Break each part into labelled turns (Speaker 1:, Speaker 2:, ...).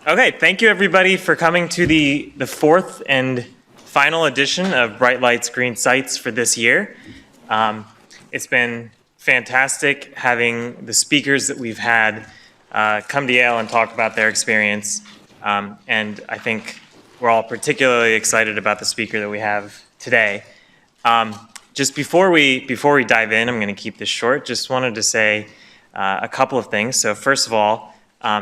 Speaker 1: Okay, thank you everybody for coming to the fourth and final edition of Bright Lights, Green Sights for this year. It's been fantastic having the speakers that we've had come to Yale and talk about their experience. And I think we're all particularly excited about the speaker that we have today. Just before we dive in, I'm going to keep this short. Just wanted to say a couple of things. So first of all,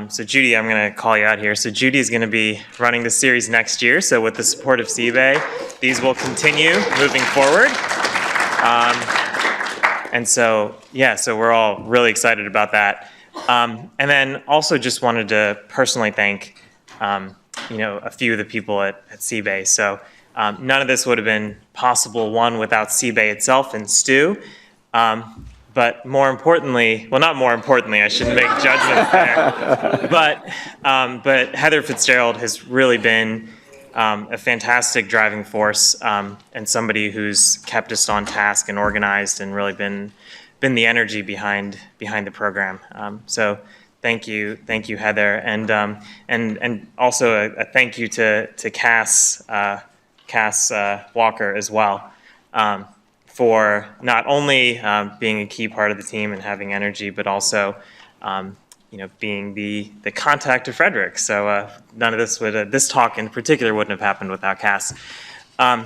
Speaker 1: so Judy, I'm going to call you out here. So Judy is going to be running the series next year. So with the support of CBay, these will continue moving forward. And so, yeah, so we're all really excited about that. And then also just wanted to personally thank, a few of the people at CBay. So none of this would have been possible, one, without CBay itself and Stu. But more importantly, well, not more importantly, I shouldn't make judgments there. But Heather Fitzgerald has really been a fantastic driving force and somebody who's kept us on task and organized and really been the energy behind the program. So thank you, Heather, and also a thank you to Cass Walker as well. For not only being a key part of the team and having energy, but also, being the contact of Frederick. So none of this would, this talk in particular, wouldn't have happened without Cass. As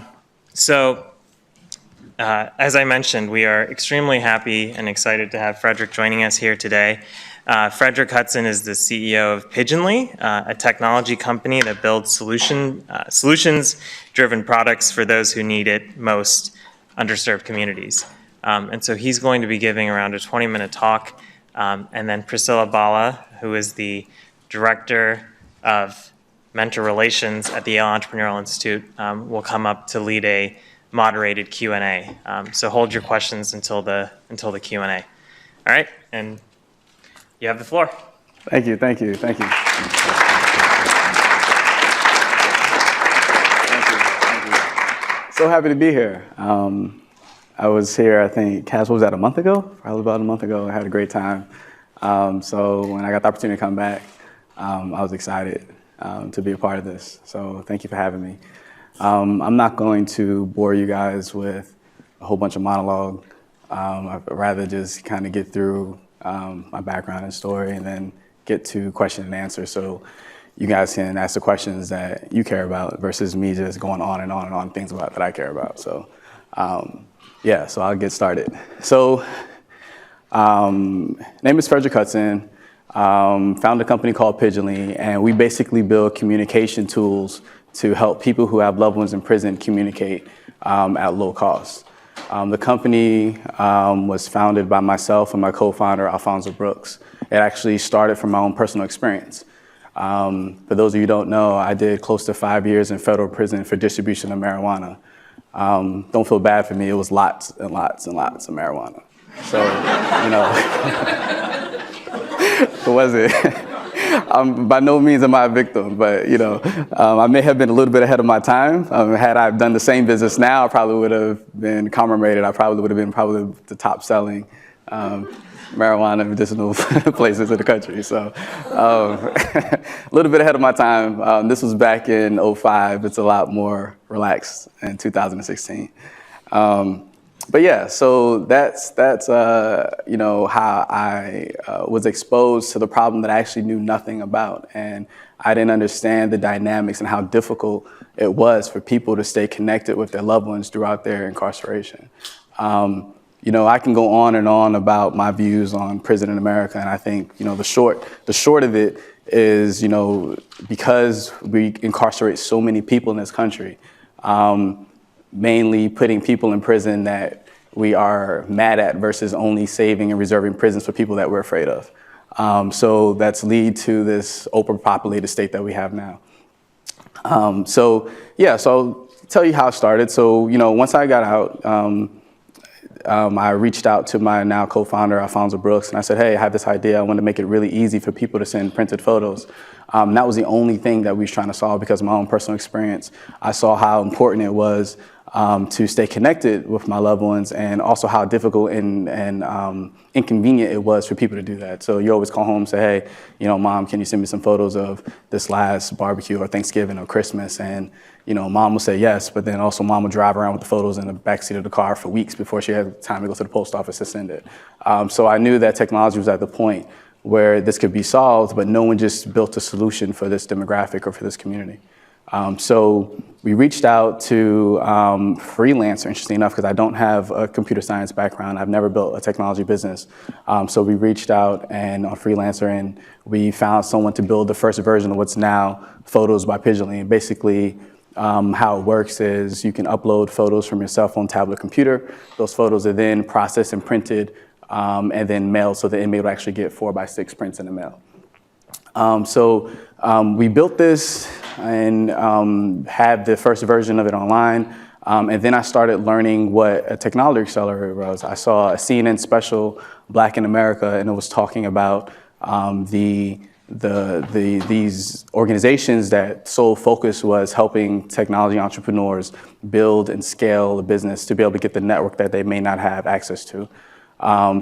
Speaker 1: I mentioned, we are extremely happy and excited to have Frederick joining us here today. Frederick Hutson is the CEO of Pigeonly, a technology company that builds solutions-driven products for those who need it most. Underserved communities. And so he's going to be giving around a 20-minute talk, and then Priscilla Bala, who is the Director of Mentor Relations at the Yale Entrepreneurial Institute, will come up to lead a moderated Q&A. So hold your questions until the Q&A. All right, and you have the floor.
Speaker 2: Thank you. So happy to be here. I was here, I think, Cass, what was that, a month ago? Probably about a month ago. I had a great time. So when I got the opportunity to come back, I was excited to be a part of this. So thank you for having me. I'm not going to bore you guys with a whole bunch of monologue. I'd rather just kind of get through my background and story and then get to question and answer. So you guys can ask the questions that you care about versus me just going on and on and on things about that I care about. So, so I'll get started. So, name is Frederick Hutson. Found a company called Pigeonly, and we basically build communication tools to help people who have loved ones in prison communicate at low cost. The company was founded by myself and my co-founder, Alonzo Brooks. It actually started from my own personal experience. For those of you who don't know, I did close to 5 years in federal prison for distribution of marijuana. Don't feel bad for me, it was lots and lots and lots of marijuana. So, what was it? By no means am I a victim, but I may have been a little bit ahead of my time. Had I done the same business now, I probably would have been commemorated. I probably would have been the top selling marijuana medicinal places in the country. So a little bit ahead of my time. This was back in 2005. It's a lot more relaxed in 2016. But yeah, so that's how I was exposed to the problem that I actually knew nothing about. And I didn't understand the dynamics and how difficult it was for people to stay connected with their loved ones throughout their incarceration. I can go on and on about my views on prison in America, and I think, the short of it is, because we incarcerate so many people in this country, mainly putting people in prison that we are mad at versus only saving and reserving prisons for people that we're afraid of. So that's lead to this overpopulated state that we have now. So I'll tell you how it started. So, once I got out, I reached out to my now co-founder, Alonzo Brooks, and I said, hey, I have this idea. I want to make it really easy for people to send printed photos. That was the only thing that we was trying to solve because of my own personal experience. I saw how important it was to stay connected with my loved ones, and also how difficult and inconvenient it was for people to do that. So you always call home and say, hey, Mom, can you send me some photos of this last barbecue or Thanksgiving or Christmas? And, Mom will say yes, but then also Mom will drive around with the photos in the backseat of the car for weeks before she had time to go to the post office to send it. So I knew that technology was at the point where this could be solved, but no one just built a solution for this demographic or for this community. So we reached out to Freelancer, interesting enough, because I don't have a computer science background. I've never built a technology business. So we reached out and on Freelancer, and we found someone to build the first version of what's now Photos by Pigeonly. And basically, how it works is you can upload photos from your cell phone, tablet, computer. Those photos are then processed and printed and then mailed, so the inmate will actually get 4x6 prints in the mail. We built this and had the first version of it online. And then I started learning what a technology accelerator was. I saw a CNN special, Black in America, and it was talking about these organizations that sole focus was helping technology entrepreneurs build and scale a business to be able to get the network that they may not have access to.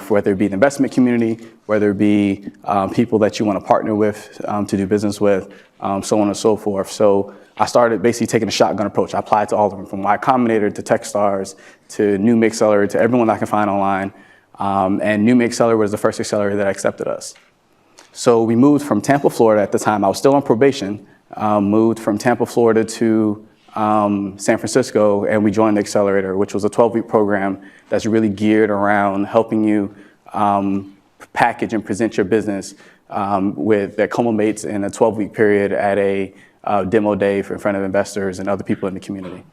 Speaker 2: Whether it be the investment community, whether it be people that you want to partner with to do business with, so on and so forth. So I started basically taking a shotgun approach. I applied to all of them, from Y Combinator to Techstars to New Accelerator to everyone I can find online. And New Accelerator was the first accelerator that accepted us. So we moved from Tampa, Florida at the time. I was still on probation, moved from Tampa, Florida to San Francisco, and we joined the accelerator, which was a 12-week program that's really geared around helping you package and present your business that culminates in a 12-week period at a demo day in front of investors and other people in the community.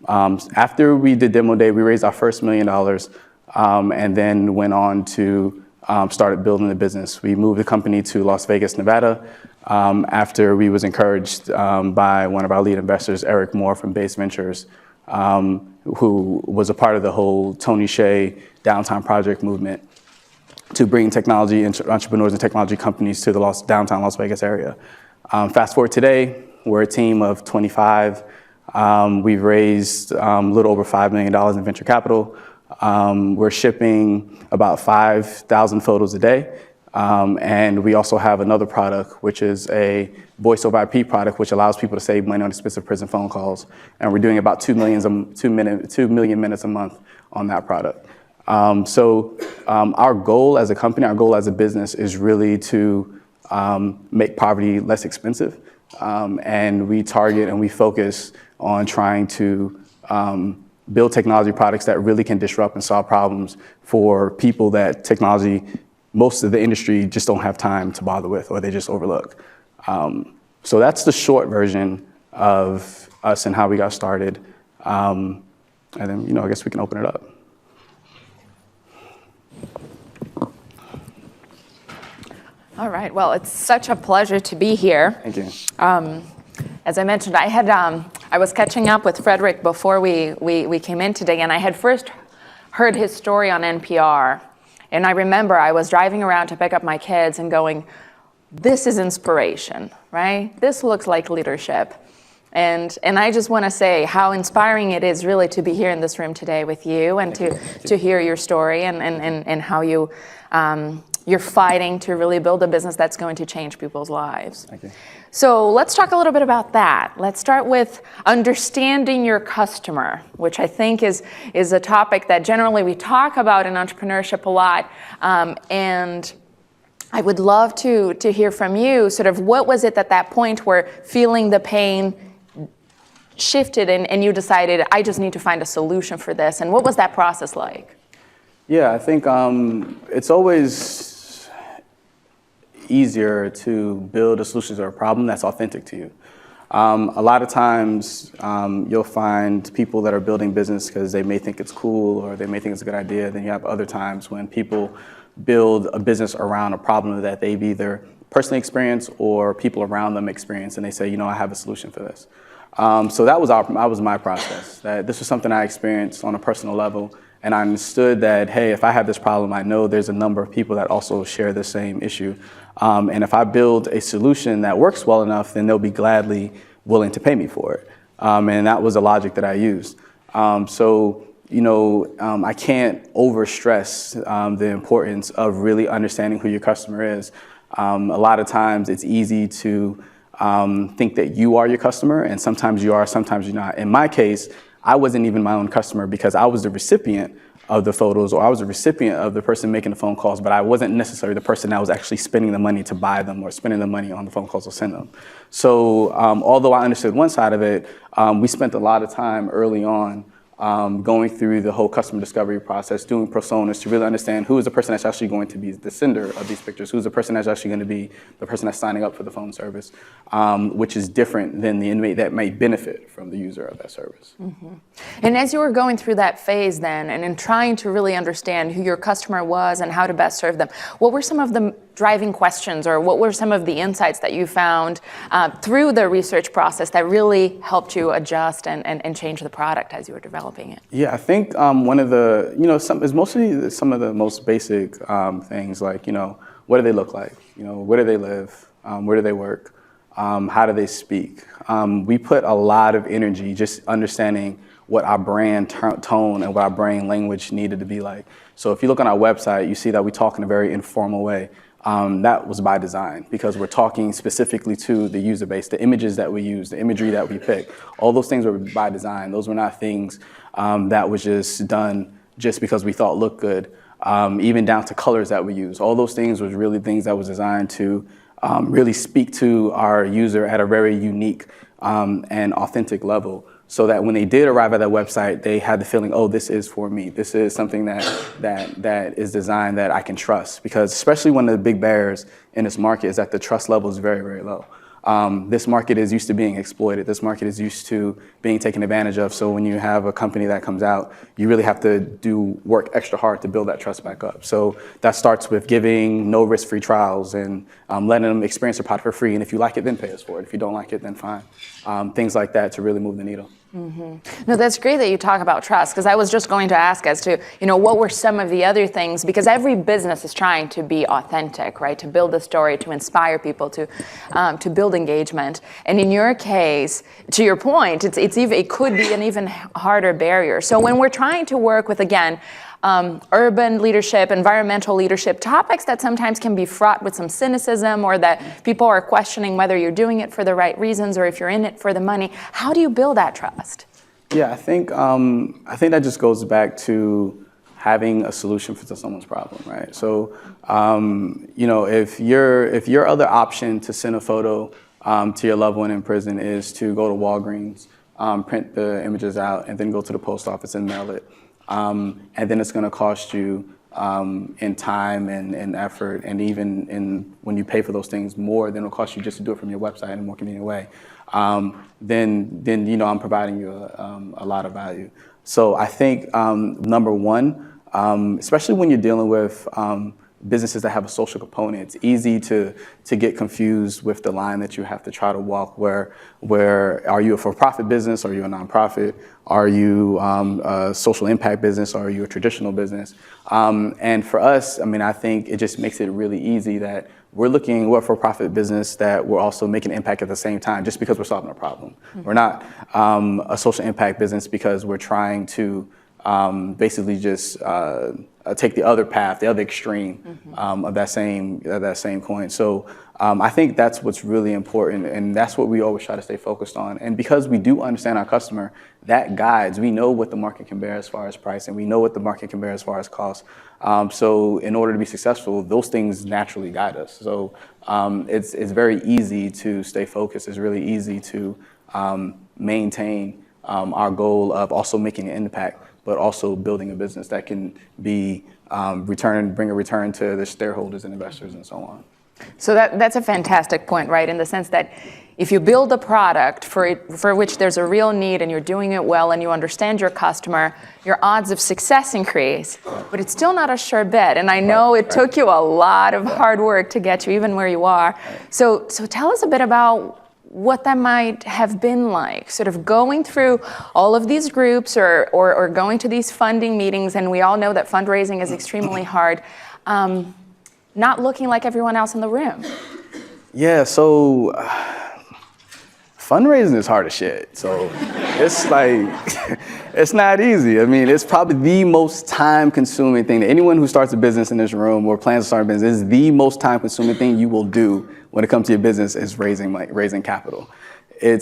Speaker 2: After we did demo day, we raised our first $1 million and then went on to started building the business. We moved the company to Las Vegas, Nevada, after we was encouraged by one of our lead investors, Eric Moore from Base Ventures, who was a part of the whole Tony Hsieh Downtown Project movement to bring technology entrepreneurs and technology companies to the downtown Las Vegas area. Fast forward today, we're a team of 25. We've raised a little over $5 million in venture capital. We're shipping about 5,000 photos a day. And we also have another product, which is a voice over IP product, which allows people to save money on expensive prison phone calls. And we're doing about 2 million minutes a month on that product. Our goal as a company, our goal as a business is really to make poverty less expensive. And we target and we focus on trying to build technology products that really can disrupt and solve problems for people that most of the industry just don't have time to bother with, or they just overlook. So that's the short version of us and how we got started. And then, I guess we can open it up.
Speaker 3: All right, well, it's such a pleasure to be here.
Speaker 2: Thank you.
Speaker 3: As I mentioned, I was catching up with Frederick before we came in today, and I had first heard his story on NPR. And I remember I was driving around to pick up my kids and going, this is inspiration, right? This looks like leadership. And I just want to say how inspiring it is really to be here in this room today with you and to hear your story and how you're fighting to really build a business that's going to change people's lives.
Speaker 2: Thank you.
Speaker 3: So let's talk a little bit about that. Let's start with understanding your customer, which I think is a topic that generally we talk about in entrepreneurship a lot. And I would love to hear from you, sort of what was it at that point where feeling the pain shifted and you decided, I just need to find a solution for this. And what was that process like?
Speaker 2: Yeah, I think it's always easier to build a solution to a problem that's authentic to you. A lot of times you'll find people that are building business because they may think it's cool or they may think it's a good idea. Then you have other times when people build a business around a problem that they've either personally experienced or people around them experience, and they say, I have a solution for this. So that was my process. That this was something I experienced on a personal level, and I understood that, hey, if I have this problem, I know there's a number of people that also share the same issue. And if I build a solution that works well enough, then they'll be gladly willing to pay me for it. And that was the logic that I used. I can't overstress the importance of really understanding who your customer is. A lot of times it's easy to think that you are your customer, and sometimes you are, sometimes you're not. In my case, I wasn't even my own customer because I was the recipient of the photos, or I was the recipient of the person making the phone calls, but I wasn't necessarily the person that was actually spending the money to buy them or spending the money on the phone calls to send them. So although I understood one side of it, we spent a lot of time early on going through the whole customer discovery process, doing personas to really understand who is the person that's actually going to be the sender of these pictures, who's the person that's actually going to be the person that's signing up for the phone service, which is different than the inmate that may benefit from the user of that service.
Speaker 3: Mm-hmm. And as you were going through that phase then, and in trying to really understand who your customer was and how to best serve them, what were some of the driving questions, or what were some of the insights that you found through the research process that really helped you adjust and change the product as you were developing it?
Speaker 2: Yeah, I think one of the, it's mostly some of the most basic things, like, what do they look like? Where do they live? Where do they work? How do they speak? We put a lot of energy just understanding what our brand tone and what our brand language needed to be like. So if you look on our website, you see that we talk in a very informal way. That was by design, because we're talking specifically to the user base, the images that we use, the imagery that we pick. All those things were by design. Those were not things that was just done just because we thought looked good, even down to colors that we use. All those things was really things that was designed to really speak to our user at a very unique and authentic level, so that when they did arrive at that website, they had the feeling, oh, this is for me. This is something that is designed that I can trust. Because especially one of the big barriers in this market is that the trust level is very, very low. This market is used to being exploited. This market is used to being taken advantage of. So when you have a company that comes out, you really have to work extra hard to build that trust back up. So that starts with giving no risk-free trials and letting them experience the product for free. And if you like it, then pay us for it. If you don't like it, then fine. Things like that to really move the needle.
Speaker 3: Mm-hmm. No, that's great that you talk about trust, because I was just going to ask as to, what were some of the other things, because every business is trying to be authentic, right? To build a story, to inspire people, to build engagement. And in your case, to your point, it could be an even harder barrier. So when we're trying to work with, again, urban leadership, environmental leadership, topics that sometimes can be fraught with some cynicism, or that people are questioning whether you're doing it for the right reasons or if you're in it for the money. How do you build that trust?
Speaker 2: Yeah, I think that just goes back to having a solution for someone's problem, right? So, if your other option to send a photo to your loved one in prison is to go to Walgreens, print the images out, and then go to the post office and mail it. And then it's going to cost you in time and effort, and even when you pay for those things more than it'll cost you just to do it from your website in a more convenient way. Then I'm providing you a lot of value. So I think number one, especially when you're dealing with businesses that have a social component, it's easy to get confused with the line that you have to try to walk, where are you a for-profit business? Are you a nonprofit? Are you a social impact business? Or are you a traditional business? And for us, I think it just makes it really easy that we're a for-profit business that we're also making an impact at the same time, just because we're solving a problem. Mm-hmm. We're not a social impact business because we're trying to basically just take the other path, the other extreme mm-hmm. Of that same coin. So I think that's what's really important, and that's what we always try to stay focused on. And because we do understand our customer, that guides. We know what the market can bear as far as price, and we know what the market can bear as far as cost. So in order to be successful, those things naturally guide us. So it's very easy to stay focused. It's really easy to maintain our goal of also making an impact, but also building a business that can be bring a return to the shareholders and investors and so on.
Speaker 3: So that's a fantastic point, right? In the sense that if you build a product for which there's a real need and you're doing it well and you understand your customer, your odds of success increase, but it's still not a sure bet. And I know it took you a lot of hard work to get you even where you are. So tell us a bit about what that might have been like, sort of going through all of these groups or going to these funding meetings, and we all know that fundraising is extremely hard, not looking like everyone else in the room.
Speaker 2: Yeah, so fundraising is hard as shit. So It's like, it's not easy. I mean, it's probably the most time-consuming thing that anyone who starts a business in this room or plans to start a business is the most time-consuming thing you will do when it comes to your business is raising capital. You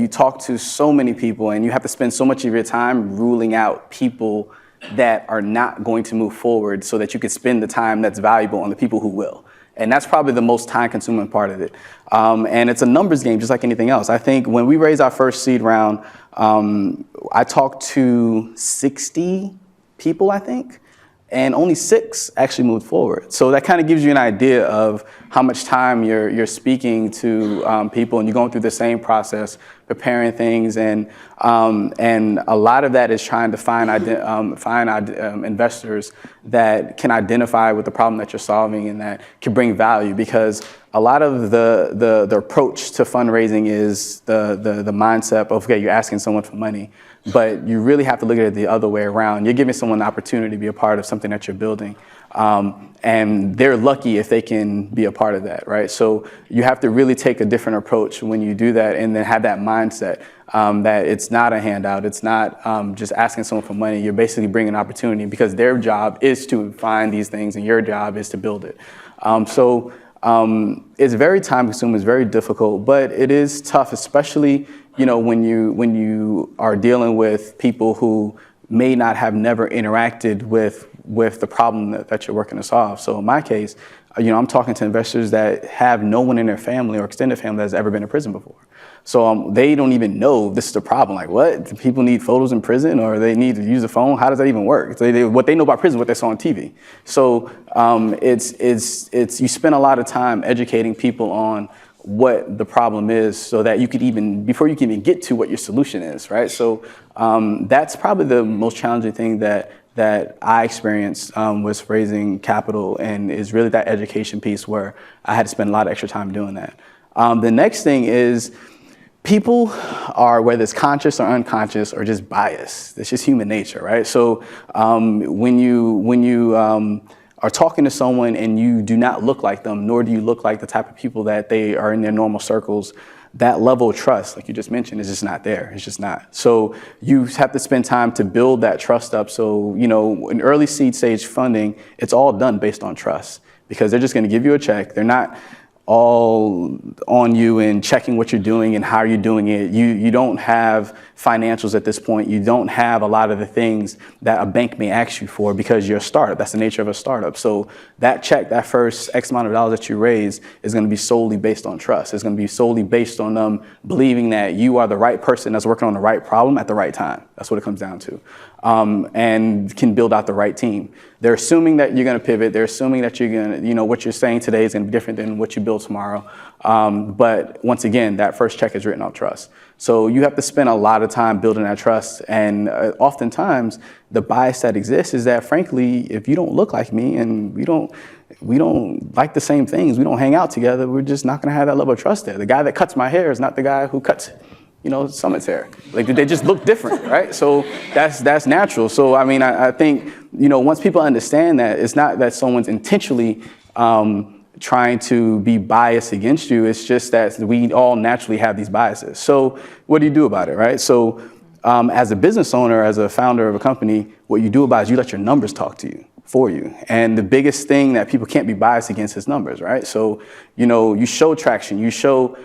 Speaker 2: talk to so many people and you have to spend so much of your time ruling out people that are not going to move forward so that you can spend the time that's valuable on the people who will. And that's probably the most time-consuming part of it. And it's a numbers game, just like anything else. I think when we raised our first seed round, I talked to 60 people, I think, and only 6 actually moved forward. So that kind of gives you an idea of how much time you're speaking to people, and you're going through the same process, preparing things, and a lot of that is trying to find investors that can identify with the problem that you're solving and that can bring value, because a lot of the approach to fundraising is the mindset of, okay, you're asking someone for money, but you really have to look at it the other way around. You're giving someone the opportunity to be a part of something that you're building. And they're lucky if they can be a part of that, right? So you have to really take a different approach when you do that, and then have that mindset that it's not a handout. It's not just asking someone for money. You're basically bringing an opportunity, because their job is to find these things and your job is to build it. It's very time consuming, it's very difficult, but it is tough, especially when you are dealing with people who may not have never interacted with the problem that you're working to solve. So in my case, I'm talking to investors that have no one in their family or extended family that's ever been in prison before. So they don't even know this is a problem. Like, what? Do people need photos in prison, or they need to use a phone? How does that even work? What they know about prison is what they saw on TV. So you spend a lot of time educating people on what the problem is, so that you could before you can even get to what your solution is, right? So that's probably the most challenging thing that I experienced was raising capital, and is really that education piece where I had to spend a lot of extra time doing that. The next thing is, people are, whether it's conscious or unconscious or just biased. It's just human nature, right? So when you are talking to someone and you do not look like them, nor do you look like the type of people that they are in their normal circles, that level of trust, like you just mentioned, is just not there. It's just not. So you have to spend time to build that trust up. So, in early seed stage funding, it's all done based on trust, because they're just going to give you a check. They're not all on you and checking what you're doing and how you're doing it. You don't have financials at this point. You don't have a lot of the things that a bank may ask you for, because you're a startup. That's the nature of a startup. So that check, that first X amount of dollars that you raise, is going to be solely based on trust. It's going to be solely based on them believing that you are the right person that's working on the right problem at the right time. That's what it comes down to. And can build out the right team. They're assuming that you're going to pivot. They're assuming that you're going to, what you're saying today is going to be different than what you build tomorrow. But once again, that first check is written off trust. So you have to spend a lot of time building that trust. And oftentimes, the bias that exists is that, frankly, if you don't look like me and we don't like the same things, we don't hang out together, we're just not going to have that level of trust there. The guy that cuts my hair is not the guy who cuts Summit's hair. Like, they just look different, right? So that's natural. So, I think, once people understand that, it's not that someone's intentionally trying to be biased against you. It's just that we all naturally have these biases. So what do you do about it, right? So as a business owner, as a founder of a company, what you do about it is you let your numbers talk to you, for you. And the biggest thing that people can't be biased against is numbers, right? So, you show traction, you show,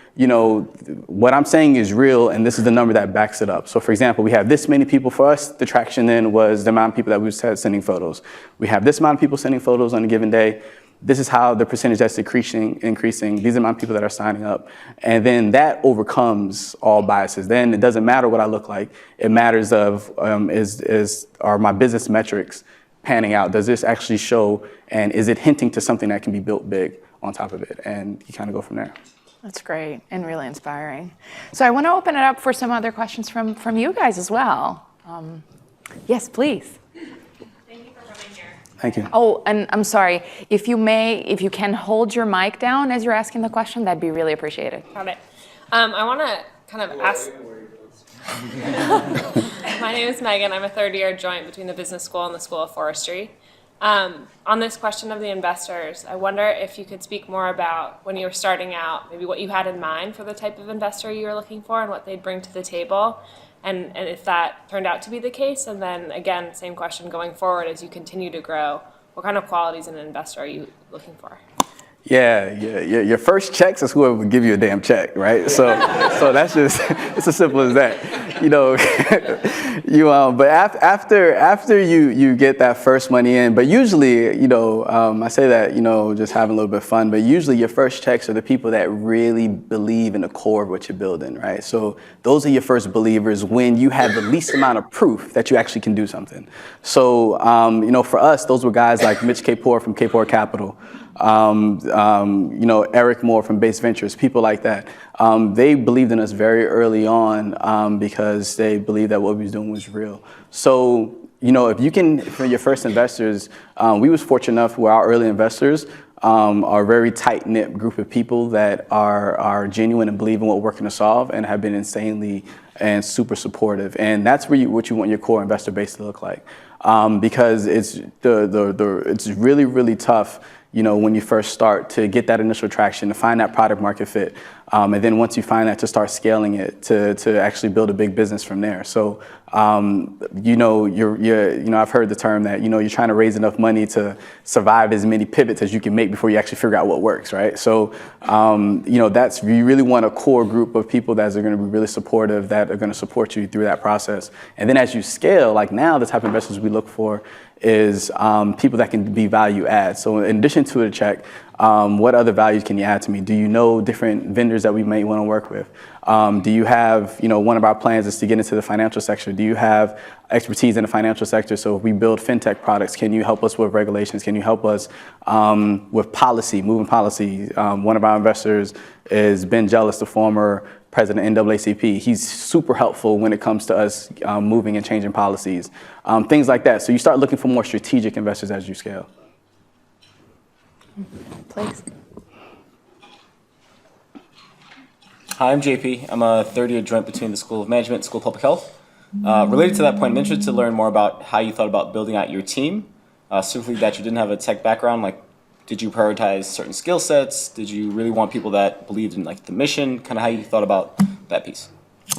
Speaker 2: what I'm saying is real, and this is the number that backs it up. So for example, we have this many people. For us, the traction then was the amount of people that we had sending photos. We have this amount of people sending photos on a given day. This is how the percentage that's increasing. These are the amount of people that are signing up. And then that overcomes all biases. Then it doesn't matter what I look like. It matters are my business metrics panning out? Does this actually show, and is it hinting to something that can be built big on top of it? And you kind of go from there.
Speaker 3: That's great and really inspiring. So I want to open it up for some other questions from you guys as well. Yes, please.
Speaker 4: Thank you for coming here.
Speaker 2: Thank you.
Speaker 3: Oh, and I'm sorry, if you can hold your mic down as you're asking the question, that'd be really appreciated.
Speaker 4: Got it. I want to kind of ask. My name is Megan. I'm a third-year joint between the business school and the School of Forestry. On this question of the investors, I wonder if you could speak more about when you were starting out, maybe what you had in mind for the type of investor you were looking for and what they'd bring to the table, and if that turned out to be the case. And then again, same question going forward as you continue to grow, what kind of qualities in an investor are you looking for?
Speaker 2: Yeah, your first checks is whoever would give you a damn check, right? So that's just, it's as simple as that, you know. But after you get that first money in, but usually, you know, I say that, you know, just having a little bit of fun, but usually your first checks are the people that really believe in the core of what you're building, right? So those are your first believers when you have the least amount of proof that you actually can do something. So, you know, for us, those were guys like Mitch Kapor from Kapor Capital. You know, Eric Moore from Base Ventures, people like that. They believed in us very early on because they believed that what we was doing was real. So, you know, if you can, for your first investors, we was fortunate enough where our early investors are a very tight-knit group of people that are genuine and believe in what we're working to solve and have been insanely and super supportive. And that's what you want your core investor base to look like. Because it's it's really, really tough, you know, when you first start to get that initial traction, to find that product market fit. And then once you find that, to start scaling it, to actually build a big business from there. So, you know, you know, I've heard the term that, you know, you're trying to raise enough money to survive as many pivots as you can make before you actually figure out what works, right? So, you know, you really want a core group of people that are going to be really supportive, that are going to support you through that process. And then as you scale, like now, the type of investors we look for is people that can be value add. So in addition to a check, what other values can you add to me? Do you know different vendors that we may want to work with? Do you have, you know, one of our plans is to get into the financial sector. Do you have expertise in the financial sector? So if we build fintech products, can you help us with regulations? Can you help us with policy, moving policy? One of our investors is Ben Jealous, the former president of NAACP. He's super helpful when it comes to us moving and changing policies, things like that. So you start looking for more strategic investors as you scale.
Speaker 3: Please.
Speaker 5: Hi, I'm JP. I'm a third-year joint between the School of Management and School of Public Health. Related to that point, I'm interested to learn more about how you thought about building out your team, specifically that you didn't have a tech background. Like, did you prioritize certain skill sets? Did you really want people that believed in like the mission? Kind of how you thought about that piece?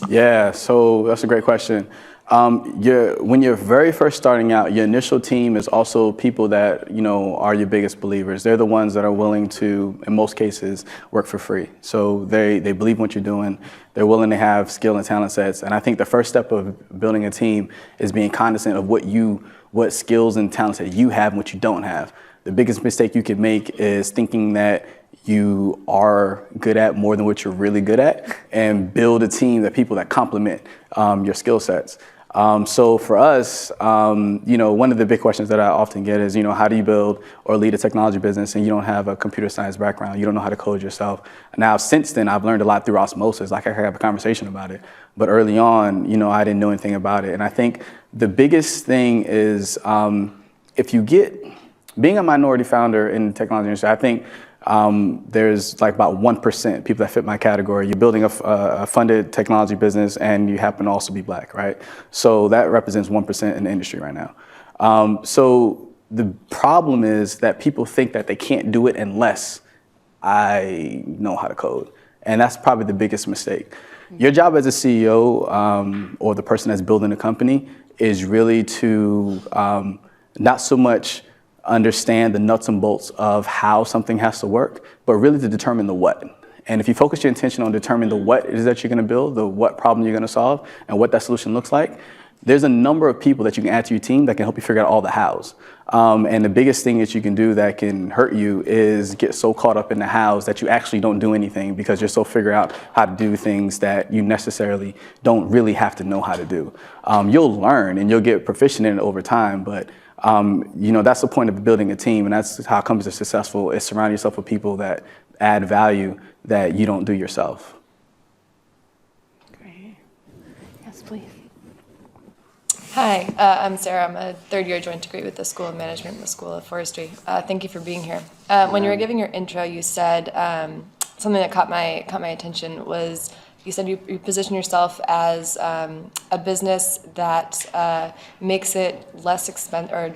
Speaker 2: Yeah, so that's a great question. When you're very first starting out, your initial team is also people that, you know, are your biggest believers. They're the ones that are willing to, in most cases, work for free. So they believe in what you're doing. They're willing to have skill and talent sets. And I think the first step of building a team is being cognizant of what skills and talents that you have and what you don't have. The biggest mistake you could make is thinking that you are good at more than what you're really good at, and build a team of people that complement your skill sets. So for us, you know, one of the big questions that I often get is, you know, how do you build or lead a technology business and you don't have a computer science background, you don't know how to code yourself. Now, since then, I've learned a lot through osmosis. Like, I can have a conversation about it. But early on, you know, I didn't know anything about it. And I think the biggest thing is being a minority founder in the technology industry, I think there's like about 1% people that fit my category. You're building a funded technology business and you happen to also be black, right? So that represents 1% in the industry right now. So the problem is that people think that they can't do it unless I know how to code. And that's probably the biggest mistake. Your job as a CEO or the person that's building a company is really to not so much understand the nuts and bolts of how something has to work, but really to determine the what. And if you focus your attention on determining the what it is that you're going to build, the what problem you're going to solve, and what that solution looks like, there's a number of people that you can add to your team that can help you figure out all the hows. And the biggest thing that you can do that can hurt you is get so caught up in the hows that you actually don't do anything because you're so figuring out how to do things that you necessarily don't really have to know how to do. You'll learn and you'll get proficient in it over time, but you know, that's the point of building a team, and that's how companies are successful, is surround yourself with people that add value that you don't do yourself.
Speaker 3: Great. Yes, please.
Speaker 6: Hi, I'm Sarah. I'm a third-year joint degree with the School of Management and the School of Forestry. Thank you for being here. When you were giving your intro, you said something that caught my attention was you said you position yourself as a business that makes it less expensive or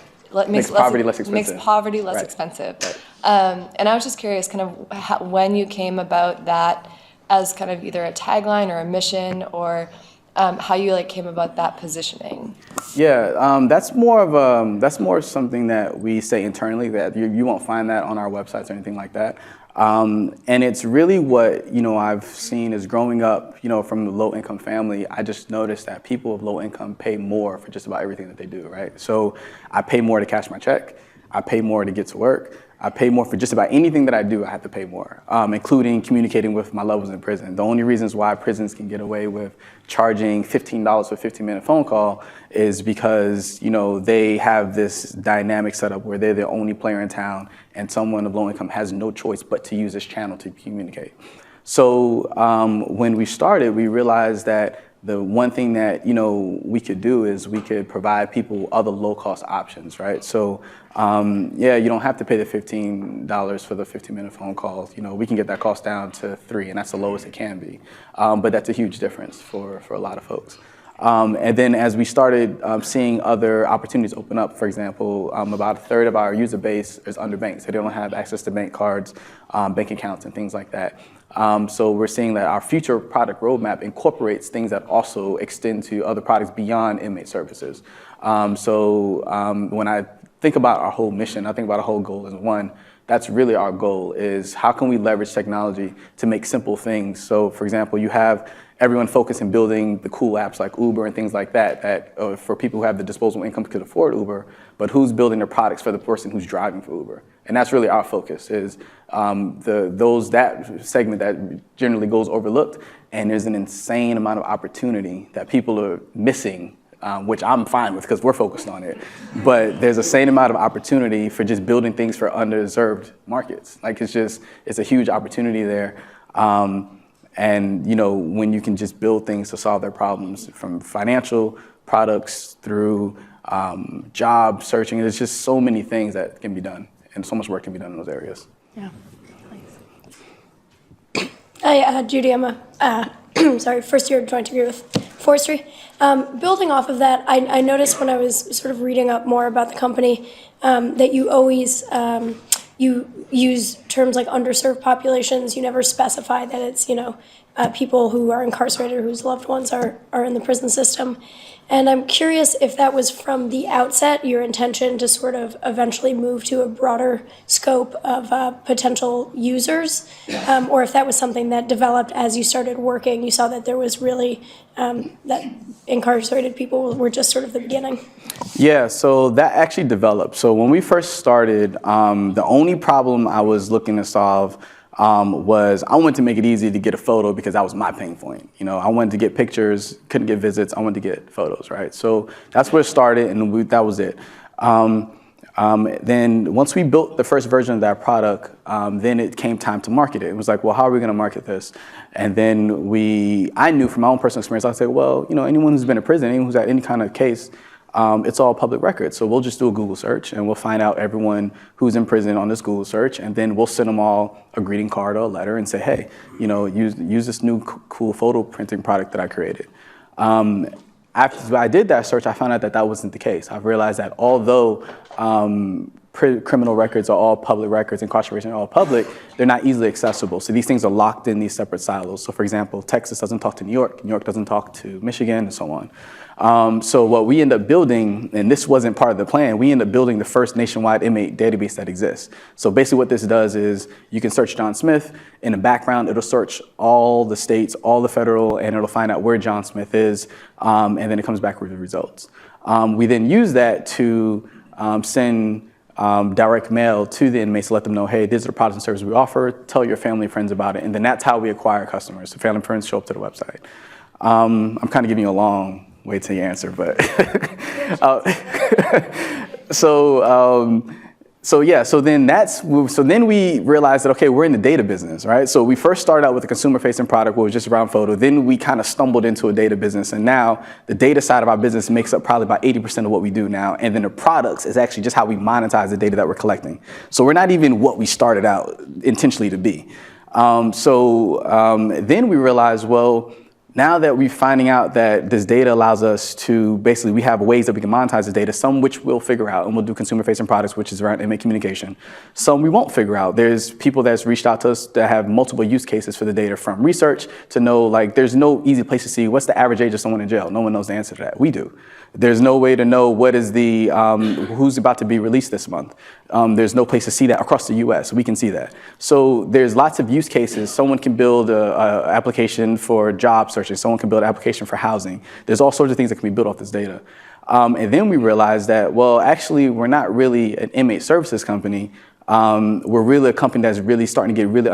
Speaker 2: Makes poverty less expensive.
Speaker 6: Makes poverty less
Speaker 2: Right.
Speaker 6: expensive.
Speaker 2: Right.
Speaker 6: And I was just curious, kind of when you came about that as kind of either a tagline or a mission, or how you like came about that positioning.
Speaker 2: Yeah, that's more something that we say internally, that you won't find that on our websites or anything like that. And it's really what, I've seen is growing up, from a low income family. I just noticed that people of low income pay more for just about everything that they do, right? So I pay more to cash my check. I pay more to get to work. I pay more for just about anything that I do. I have to pay more, including communicating with my loved ones in prison. The only reasons why prisons can get away with charging $15 for a 15-minute phone call is because, they have this dynamic setup where they're the only player in town, and someone of low income has no choice but to use this channel to communicate. So when we started, we realized that the one thing that we could do is we could provide people other low-cost options, right? So you don't have to pay the $15 for the 15-minute phone call. We can get that cost down to $3, and that's the lowest it can be. But that's a huge difference for a lot of folks. And then as we started seeing other opportunities open up, for example, about a third of our user base is underbanked, so they don't have access to bank cards, bank accounts, and things like that. So we're seeing that our future product roadmap incorporates things that also extend to other products beyond inmate services. When I think about our whole mission, I think about our whole goal as one. That's really our goal, is how can we leverage technology to make simple things. So for example, you have everyone focused in building the cool apps like Uber and things like that for people who have the disposable income could afford Uber, but who's building their products for the person who's driving for Uber? And that's really our focus, is that segment that generally goes overlooked, and there's an insane amount of opportunity that people are missing, which I'm fine with because we're focused on it. But there's a same amount of opportunity for just building things for underserved markets. Like it's a huge opportunity there. And when you can just build things to solve their problems, from financial products through job searching, there's just so many things that can be done, and so much work can be done in those areas.
Speaker 3: Yeah.
Speaker 7: Hi, Judy. I'm a first year joint degree with forestry. Building off of that, I noticed when I was sort of reading up more about the company that you always you use terms like underserved populations. You never specify that it's people who are incarcerated, whose loved ones are in the prison system. And I'm curious if that was from the outset your intention to sort of eventually move to a broader scope of potential users, or if that was something that developed as you started working. You saw that there was really that incarcerated people were just sort of the beginning.
Speaker 2: Yeah, so that actually developed. So when we first started, the only problem I was looking to solve was I wanted to make it easy to get a photo because that was my pain point. I wanted to get pictures, couldn't get visits, I wanted to get photos, right? So that's where it started, and that was it. Then once we built the first version of that product, then it came time to market it. It was like, well, how are we going to market this? And then I knew from my own personal experience, I said, well, anyone who's been in prison, anyone who's had any kind of case, it's all public record. So we'll just do a Google search, and we'll find out everyone who's in prison on this Google search, and then we'll send them all a greeting card or a letter and say, hey, use this new cool photo printing product that I created. After I did that search, I found out that wasn't the case. I've realized that although criminal records are all public records, incarceration are all public, they're not easily accessible. So these things are locked in these separate silos. So for example, Texas doesn't talk to New York doesn't talk to Michigan, and so on. So what we end up building, and this wasn't part of the plan, we end up building the first nationwide inmate database that exists. So basically what this does is you can search John Smith. In the background, it'll search all the states, all the federal, and it'll find out where John Smith is, and then it comes back with the results. We then use that to send direct mail to the inmates to let them know, hey, these are the products and services we offer, tell your family and friends about it, and then that's how we acquire customers. So family and friends show up to the website. I'm kind of giving you a long way to your answer, but so then we realized that, okay, we're in the data business, right? So we first started out with a consumer-facing product where it was just around photo. Then we kind of stumbled into a data business, and now the data side of our business makes up probably about 80% of what we do now, and then the products is actually just how we monetize the data that we're collecting. So we're not even what we started out intentionally to be. Then we realized, well, Now that we're finding out that this data allows us to basically, we have ways that we can monetize the data, some which we'll figure out and we'll do consumer-facing products, which is around inmate communication. Some we won't figure out. There's people that's reached out to us that have multiple use cases for the data, from research to know, like, there's no easy place to see what's the average age of someone in jail. No one knows the answer to that. We do. There's no way to know what is the, who's about to be released this month. There's no place to see that across the US. We can see that. So there's lots of use cases. Someone can build an application for job searching. Someone can build an application for housing. There's all sorts of things that can be built off this data. And then we realized that, well, actually, we're not really an inmate services company. We're really a company that's really starting to get really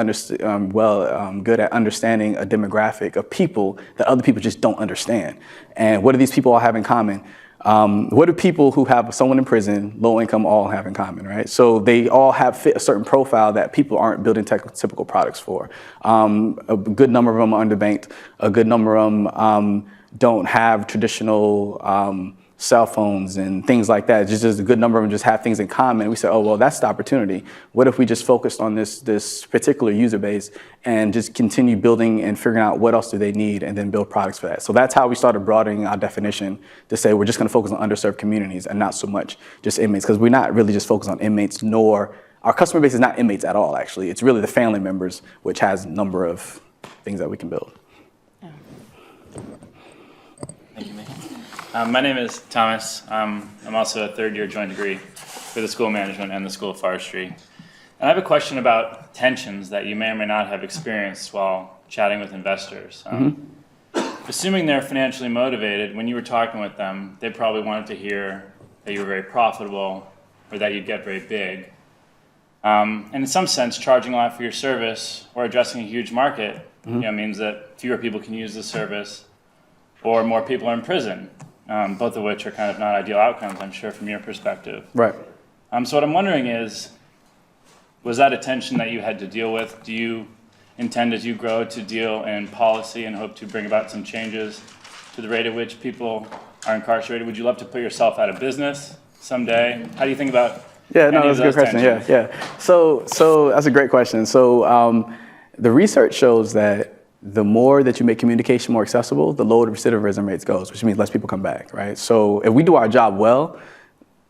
Speaker 2: good at understanding a demographic of people that other people just don't understand. And what do these people all have in common? What do people who have someone in prison, low income, all have in common, right? So they all have fit a certain profile that people aren't building typical products for. A good number of them are underbanked. A good number of them don't have traditional cell phones and things like that. Just a good number of them just have things in common. We said, oh, well, that's the opportunity. What if we just focused on this particular user base and just continue building and figuring out what else do they need and then build products for that? So that's how we started broadening our definition to say we're just going to focus on underserved communities and not so much just inmates, because we're not really just focused on inmates, nor our customer base is not inmates at all, actually. It's really the family members, which has a number of things that we can build.
Speaker 8: Thank you, Megan. My name is Thomas. I'm also a third-year joint degree for the School of Management and the School of Forestry. And I have a question about tensions that you may or may not have experienced while chatting with investors. Assuming they're financially motivated, when you were talking with them, they probably wanted to hear that you were very profitable or that you'd get very big. And in some sense, charging a lot for your service or addressing a huge market means that fewer people can use the service or more people are in prison. Both of which are kind of not ideal outcomes, I'm sure, from your perspective.
Speaker 2: Right.
Speaker 8: So what I'm wondering is, was that a tension that you had to deal with? Do you intend, as you grow, to deal in policy and hope to bring about some changes to the rate at which people are incarcerated? Would you love to put yourself out of business someday? How do you think about
Speaker 2: That's a good question.
Speaker 8: tensions?
Speaker 2: Yeah. So that's a great question. So the research shows that the more that you make communication more accessible, the lower the recidivism rates goes, which means less people come back, right? So if we do our job well,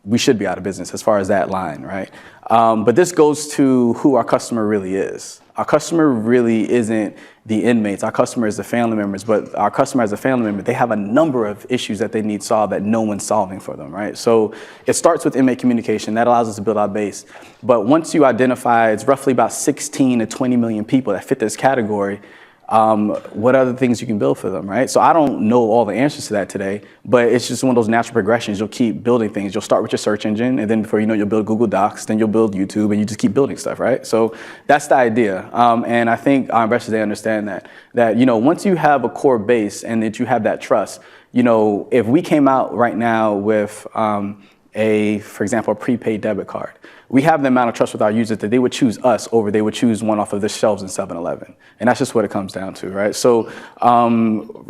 Speaker 2: we should be out of business as far as that line, right? But this goes to who our customer really is. Our customer really isn't the inmates. Our customer is the family members, but our customer as a family member, they have a number of issues that they need solved that no one's solving for them, right? So it starts with inmate communication. That allows us to build our base. But once you identify, it's roughly about 16 to 20 million people that fit this category. What other things you can build for them, right? So I don't know all the answers to that today, but it's just one of those natural progressions. You'll keep building things. You'll start with your search engine, and then before you know, you'll build Google Docs, then you'll build YouTube, and you just keep building stuff, right? So that's the idea. And I think our investors, they understand that once you have a core base and that you have that trust, if we came out right now with for example, a prepaid debit card, we have the amount of trust with our users that they would choose us over they would choose one off of the shelves in 7-Eleven. And that's just what it comes down to, right? So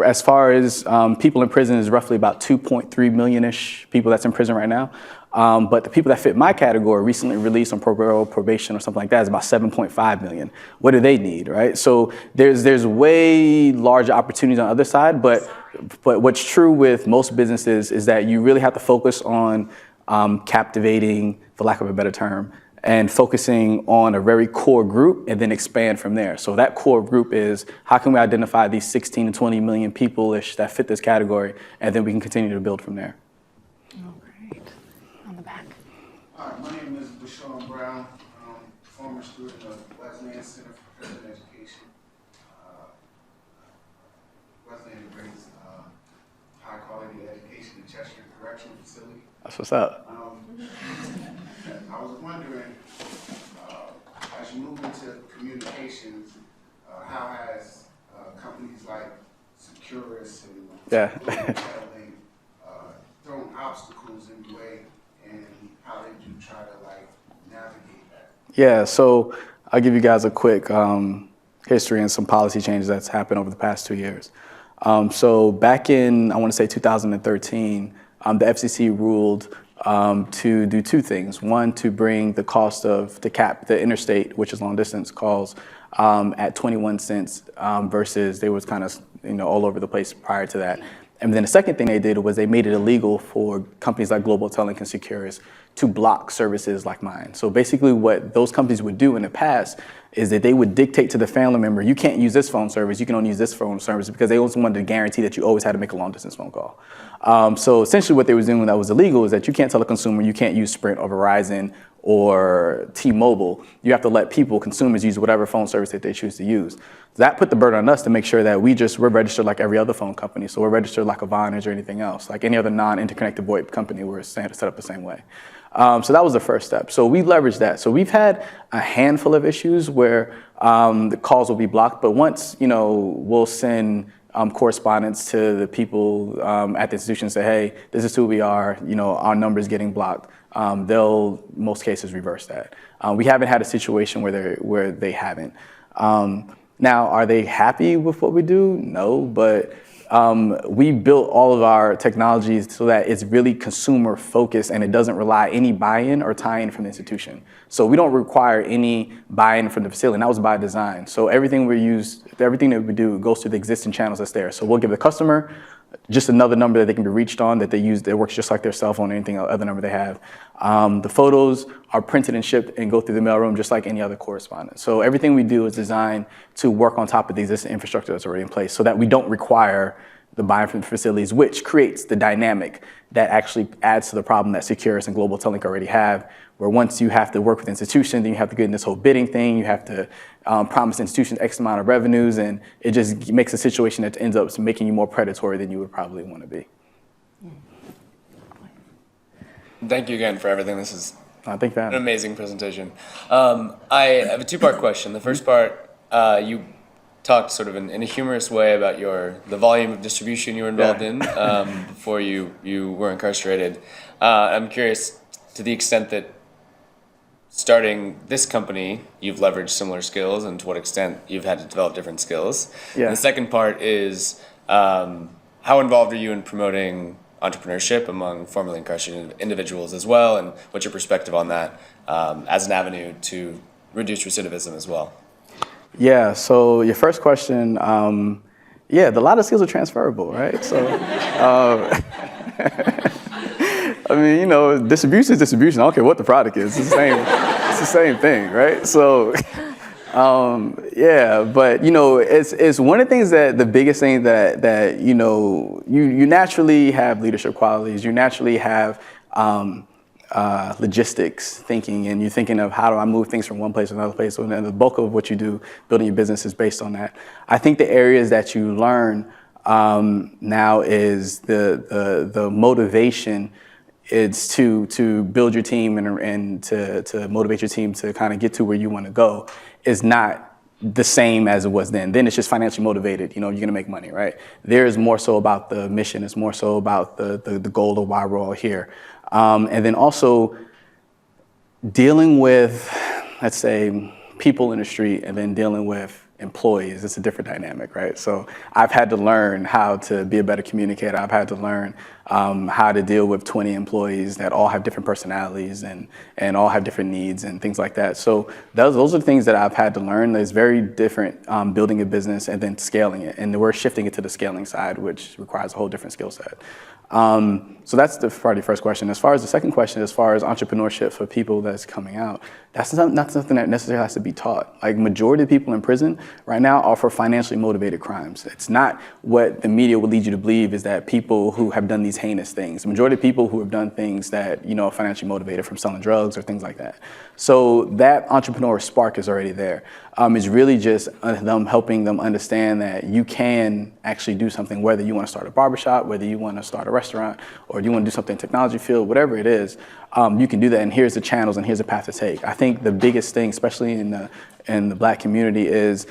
Speaker 2: as far as people in prison, is roughly about 2.3 million-ish people that's in prison right now. But the people that fit my category, recently released on parole, probation, or something like that, is about 7.5 million. What do they need, right? So there's way larger opportunities on the other side, but what's true with most businesses is that you really have to focus on captivating, for lack of a better term, and focusing on a very core group and then expand from there. So that core group is, how can we identify these 16 to 20 million people-ish that fit this category, and then we can continue to build from there.
Speaker 3: Oh, great. On the back.
Speaker 9: Hi, my name is Bashawn Brown, former student of Wesleyan Center for Prison Education. Wesleyan brings high-quality education to Cheshire Correctional Facility.
Speaker 2: That's what's up.
Speaker 9: I was wondering, as you move into communications, how has companies like Securus and Revitalization thrown obstacles in the way, and how did you try to navigate that?
Speaker 2: Yeah, so I'll give you guys a quick history and some policy changes that's happened over the past 2 years. So back in, I want to say 2013, the FCC ruled to do two things. One, to bring the cost of the cap, the interstate, which is long distance calls, at 21 cents versus they was kind of all over the place prior to that. And then the second thing they did was they made it illegal for companies like Global Telling and Securus to block services like mine. So basically what those companies would do in the past is that they would dictate to the family member, you can't use this phone service, you can only use this phone service, because they always wanted to guarantee that you always had to make a long distance phone call. So essentially what they were doing that was illegal is that you can't tell a consumer you can't use Sprint or Verizon or T-Mobile. You have to let people, consumers, use whatever phone service that they choose to use. That put the burden on us to make sure that we're registered like every other phone company. So we're registered like a Vonage or anything else, like any other non-interconnected VoIP company, we're set up the same way. So that was the first step. So we leveraged that. So we've had a handful of issues where the calls will be blocked, but once, we'll send correspondence to the people at the institution and say, hey, this is who we are, our number's getting blocked. They'll, most cases, reverse that. We haven't had a situation where they haven't. Now, are they happy with what we do? No, but we built all of our technologies so that it's really consumer focused and it doesn't rely any buy-in or tie-in from the institution. So we don't require any buy-in from the facility, and that was by design. So everything that we do goes through the existing channels that's there. So we'll give the customer just another number that they can be reached on that they use that works just like their cell phone or anything other number they have. The photos are printed and shipped and go through the mailroom just like any other correspondence. So everything we do is designed to work on top of the existing infrastructure that's already in place so that we don't require the buy-in from the facilities, which creates the dynamic that actually adds to the problem that Securus and Global Telling already have, where once you have to work with institutions, then you have to get in this whole bidding thing, you have to promise institutions X amount of revenues, and it just makes a situation that ends up making you more predatory than you would probably want to be.
Speaker 10: Thank you again for everything. This is
Speaker 2: Thank you for having
Speaker 10: an
Speaker 2: me.
Speaker 10: amazing presentation. I have a two-part question. The first part, you talked sort of in a humorous way about the volume of distribution you were involved in before you were incarcerated. I'm curious to the extent that starting this company, you've leveraged similar skills, and to what extent you've had to develop different skills.
Speaker 2: Yeah.
Speaker 10: And the second part is how involved are you in promoting entrepreneurship among formerly incarcerated individuals as well, and what's your perspective on that as an avenue to reduce recidivism as well?
Speaker 2: Yeah, so your first question, a lot of skills are transferable, right? So, I mean, distribution is distribution. I don't care what the product is. It's the same thing, right? So, but it's one of the things that the biggest thing that you naturally have leadership qualities. You naturally have logistics thinking, and you're thinking of how do I move things from one place to another place. And the bulk of what you do building your business is based on that. I think the areas that you learn now is the motivation. It's to build your team and to motivate your team to kind of get to where you want to go is not the same as it was then. Then it's just financially motivated. You're going to make money, right? There's more so about the mission. It's more so about the goal of why we're all here. And then also dealing with, let's say, people in the street and then dealing with employees. It's a different dynamic, right? So I've had to learn how to be a better communicator. I've had to learn how to deal with 20 employees that all have different personalities and all have different needs and things like that. So those are the things that I've had to learn. It's very different building a business and then scaling it. And we're shifting it to the scaling side, which requires a whole different skill set. So that's the part of the first question. As far as the second question, as far as entrepreneurship for people that's coming out, that's not something that necessarily has to be taught. Like, majority of people in prison right now are for financially motivated crimes. It's not what the media would lead you to believe is that people who have done these heinous things. The majority of people who have done things that, are financially motivated from selling drugs or things like that. So that entrepreneur spark is already there. It's really just them helping them understand that you can actually do something, whether you want to start a barbershop, whether you want to start a restaurant, or you want to do something in the technology field, whatever it is, you can do that, and here's the channels and here's the path to take. I think the biggest thing, especially in the Black community, is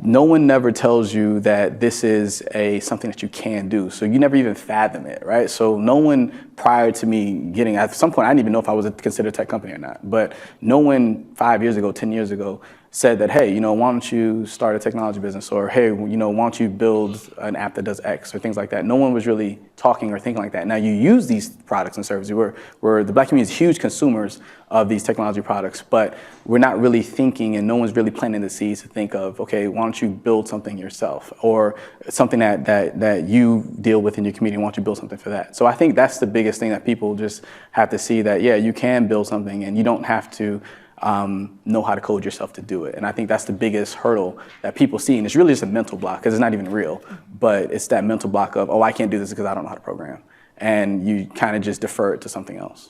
Speaker 2: no one never tells you that this is something that you can do. So you never even fathom it, right? So no one prior to me at some point, I didn't even know if I was considered a tech company or not. But no one 5 years ago, 10 years ago, said that, hey, why don't you start a technology business? Or, hey, why don't you build an app that does X or things like that? No one was really talking or thinking like that. Now you use these products and services. We're the Black community is huge consumers of these technology products, but we're not really thinking, and no one's really planting the seeds to think of, okay, why don't you build something yourself, or something that you deal with in your community, why don't you build something for that? So I think that's the biggest thing that people just have to see, that, yeah, you can build something and you don't have to know how to code yourself to do it. And I think that's the biggest hurdle that people see. And it's really just a mental block, because it's not even real, but it's that mental block of, oh, I can't do this because I don't know how to program. And you kind of just defer it to something else.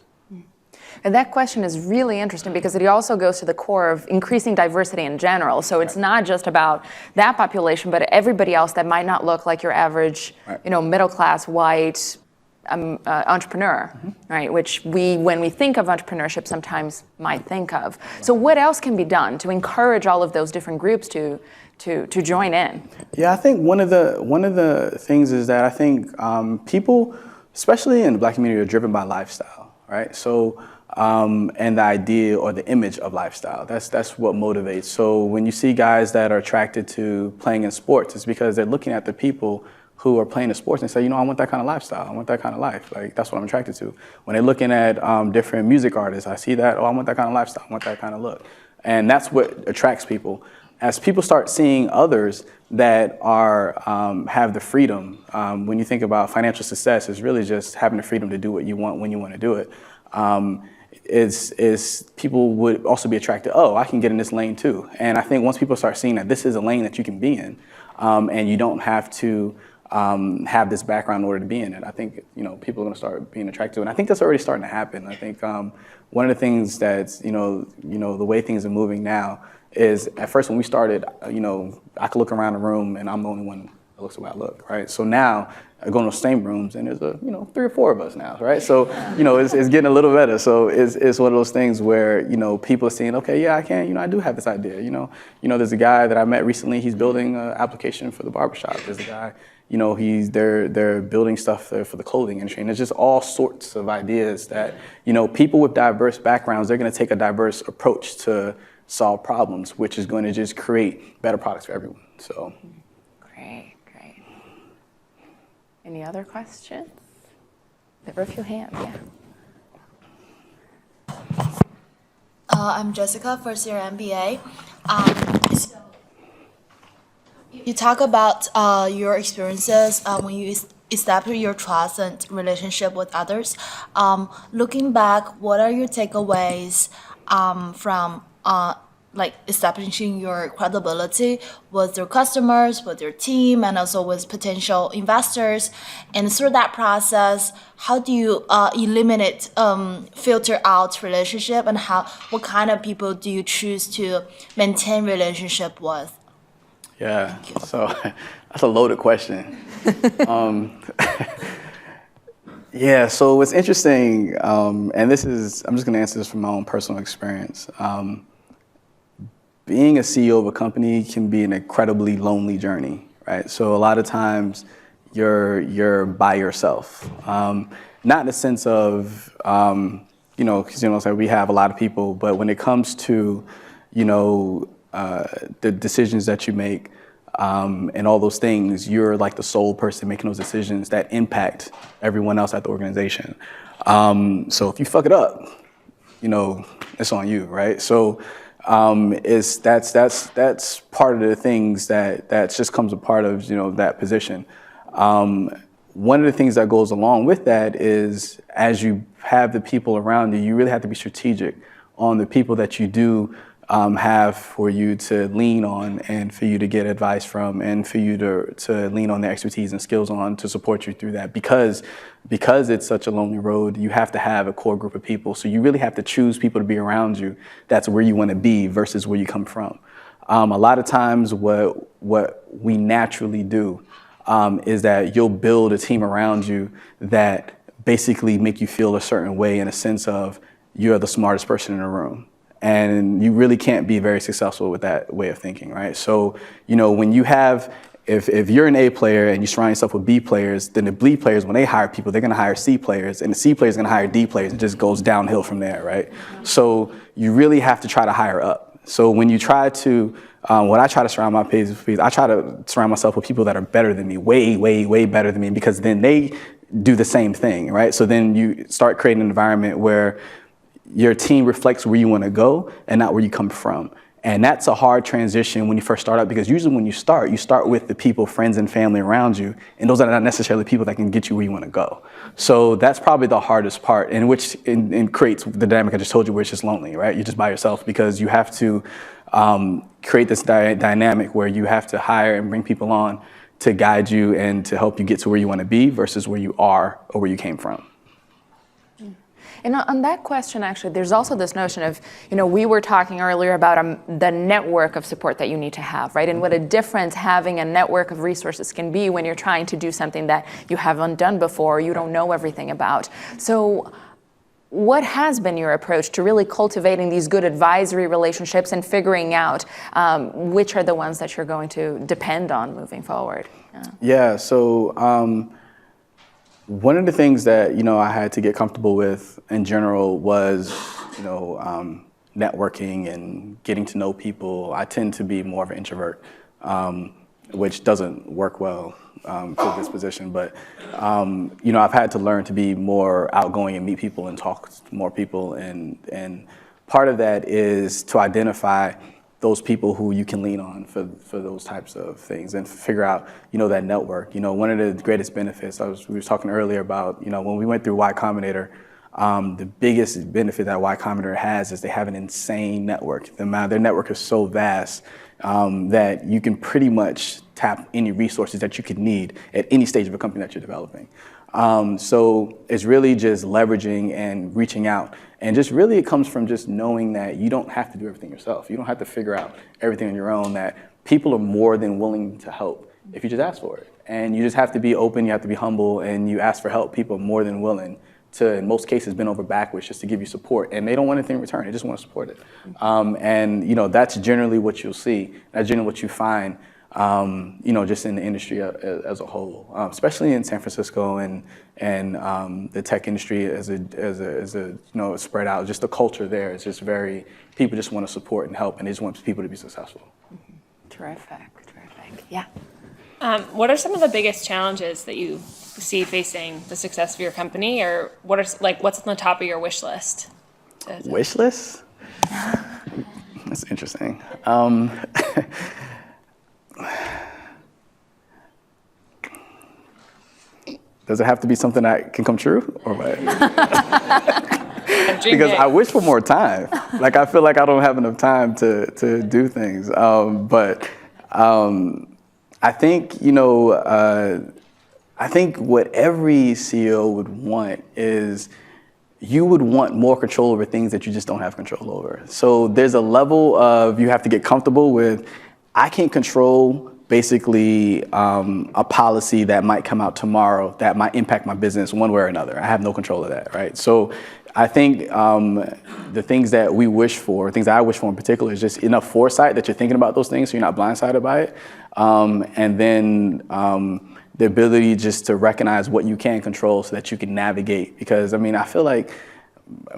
Speaker 3: And that question is really interesting because it also goes to the core of increasing diversity in general. So it's not just about that population, but everybody else that might not look like your average, middle-class, white entrepreneur, right? Which when we think of entrepreneurship, sometimes might think of. So what else can be done to encourage all of those different groups to join in?
Speaker 2: Yeah, I think one of the things is that I think people, especially in the Black community, are driven by lifestyle, right? So and the idea or the image of lifestyle, that's what motivates. So when you see guys that are attracted to playing in sports, it's because they're looking at the people who are playing the sports and say, I want that kind of lifestyle. I want that kind of life. Like, that's what I'm attracted to. When they're looking at different music artists, I see that, I want that kind of lifestyle. I want that kind of look. And that's what attracts people. As people start seeing others that are have the freedom, when you think about financial success, it's really just having the freedom to do what you want when you want to do it. Is people would also be attracted, I can get in this lane too. And I think once people start seeing that this is a lane that you can be in, and you don't have to have this background in order to be in it, I think people are going to start being attracted to it. And I think that's already starting to happen. I think one of the things that's the way things are moving now is, at first when we started, I could look around the room and I'm the only one that looks the way I look, right? So now I go in those same rooms and there's 3 or 4 of us now, right? So it's getting a little better. So it's one of those things where people are seeing, okay, yeah, I can, I do have this idea. There's a guy that I met recently. He's building an application for the barbershop. There's a guy. They're building stuff for the clothing industry, and it's just all sorts of ideas that people with diverse backgrounds, they're going to take a diverse approach to solve problems, which is going to just create better products for everyone. So,
Speaker 3: great. Any other questions? There were a few hands. Yeah.
Speaker 11: I'm Jessica, first year MBA. So you talk about your experiences when you establish your trust and relationship with others. Looking back, what are your takeaways from establishing your credibility with your customers, with your team, and also with potential investors? And through that process, how do you eliminate, filter out relationship, and what kind of people do you choose to maintain relationship with?
Speaker 2: Yeah, so that's a loaded question. Yeah, so what's interesting, and I'm just going to answer this from my own personal experience. Being a CEO of a company can be an incredibly lonely journey, right? So a lot of times you're by yourself. Not in the sense of, because we have a lot of people, but when it comes to, the decisions that you make, and all those things, you're like the sole person making those decisions that impact everyone else at the organization. So if you fuck it up, it's on you, right? So that's part of the things that just comes a part of that position. One of the things that goes along with that is, as you have the people around you, you really have to be strategic on the people that you do have for you to lean on, and for you to get advice from, and for you to lean on their expertise and skills on to support you through that. Because it's such a lonely road, you have to have a core group of people. So you really have to choose people to be around you that's where you want to be versus where you come from. A lot of times what we naturally do is that you'll build a team around you that basically make you feel a certain way, in a sense of you're the smartest person in the room. And you really can't be very successful with that way of thinking, right? So, when you have, if you're an A player and you surround yourself with B players, then the B players, when they hire people, they're going to hire C players, and the C players are going to hire D players. It just goes downhill from there, right? So you really have to try to hire up. So when you try to, when I try to surround my peers, I try to surround myself with people that are better than me, way, way, way better than me, because then they do the same thing, right? So then you start creating an environment where your team reflects where you want to go and not where you come from. And that's a hard transition when you first start out, because usually when you start with the people, friends and family around you, and those are not necessarily people that can get you where you want to go. So that's probably the hardest part, and which creates the dynamic I just told you, where it's just lonely, right? You're just by yourself, because you have to create this dynamic where you have to hire and bring people on to guide you and to help you get to where you want to be versus where you are or where you came from.
Speaker 3: And on that question, actually, there's also this notion of, we were talking earlier about the network of support that you need to have, right? And what a difference having a network of resources can be when you're trying to do something that you haven't done before, you don't know everything about. So what has been your approach to really cultivating these good advisory relationships and figuring out which are the ones that you're going to depend on moving forward?
Speaker 2: Yeah, so one of the things that, I had to get comfortable with in general was, networking and getting to know people. I tend to be more of an introvert, which doesn't work well for this position. But, I've had to learn to be more outgoing and meet people and talk to more people. And part of that is to identify those people who you can lean on for those types of things and figure out, that network. One of the greatest benefits, we were talking earlier about, when we went through Y Combinator, the biggest benefit that Y Combinator has is they have an insane network. Their network is so vast that you can pretty much tap any resources that you could need at any stage of a company that you're developing. So it's really just leveraging and reaching out. And just really it comes from just knowing that you don't have to do everything yourself. You don't have to figure out everything on your own, that people are more than willing to help if you just ask for it. And you just have to be open, you have to be humble, and you ask for help. People are more than willing to, in most cases, bend over backwards just to give you support. And they don't want anything in return, they just want to support it. And that's generally what you'll see. That's generally what you find, just in the industry as a whole, especially in San Francisco and the tech industry as a spread out. Just the culture there is just very, people just want to support and help, and they just want people to be successful.
Speaker 3: Terrific. Yeah.
Speaker 4: What are some of the biggest challenges that you see facing the success of your company, or what's on the top of your wish list?
Speaker 2: Wish list? That's interesting. Does it have to be something that can come true, or what? Because I wish for more time. I feel like I don't have enough time to do things. I think, I think what every CEO would want is you would want more control over things that you just don't have control over. So there's a level of, you have to get comfortable with, I can't control basically a policy that might come out tomorrow that might impact my business one way or another. I have no control of that, right? So I think the things that we wish for, things that I wish for in particular, is just enough foresight that you're thinking about those things so you're not blindsided by it. And then the ability just to recognize what you can control so that you can navigate. Because, I feel like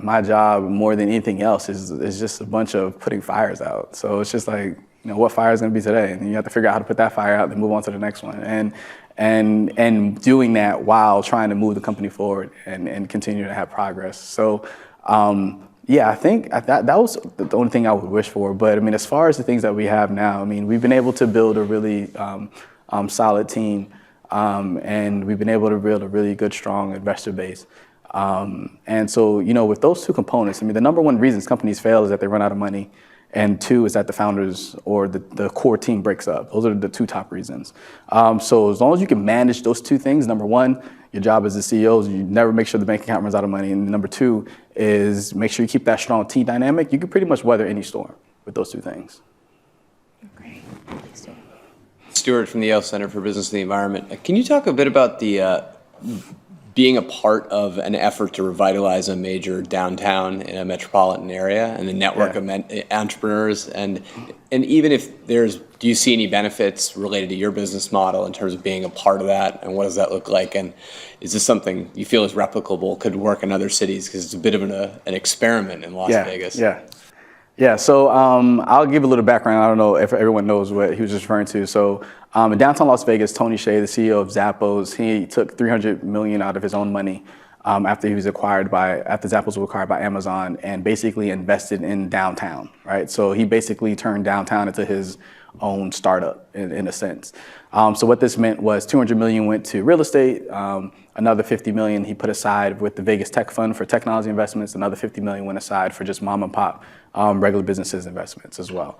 Speaker 2: my job more than anything else is just a bunch of putting fires out. So it's just like, what fire is going to be today? And then you have to figure out how to put that fire out and then move on to the next one. And doing that while trying to move the company forward and continue to have progress. So, I think that was the only thing I would wish for. But as far as the things that we have now, we've been able to build a really solid team, and we've been able to build a really good, strong investor base. And so, with those two components, the number one reasons companies fail is that they run out of money. And two is that the founders or the core team breaks up. Those are the two top reasons. So as long as you can manage those two things, number one, your job as a CEO is you never make sure the bank account runs out of money. And number two is make sure you keep that strong team dynamic. You can pretty much weather any storm with those two things.
Speaker 3: Great.
Speaker 12: Stuart from the Yale Center for Business and the Environment. Can you talk a bit about the being a part of an effort to revitalize a major downtown in a metropolitan area and the network of entrepreneurs, and even if do you see any benefits related to your business model in terms of being a part of that, and what does that look like, and is this something you feel is replicable, could work in other cities, because it's a bit of an experiment in Las Vegas?
Speaker 2: Yeah. Yeah, so I'll give a little background. I don't know if everyone knows what he was just referring to. So in downtown Las Vegas, Tony Hsieh, the CEO of Zappos, he took $300 million out of his own money after Zappos was acquired by Amazon, and basically invested in downtown, right? So he basically turned downtown into his own startup in a sense. So what this meant was $200 million went to real estate, another $50 million he put aside with the Vegas Tech Fund for technology investments, another $50 million went aside for just mom and pop regular businesses investments as well.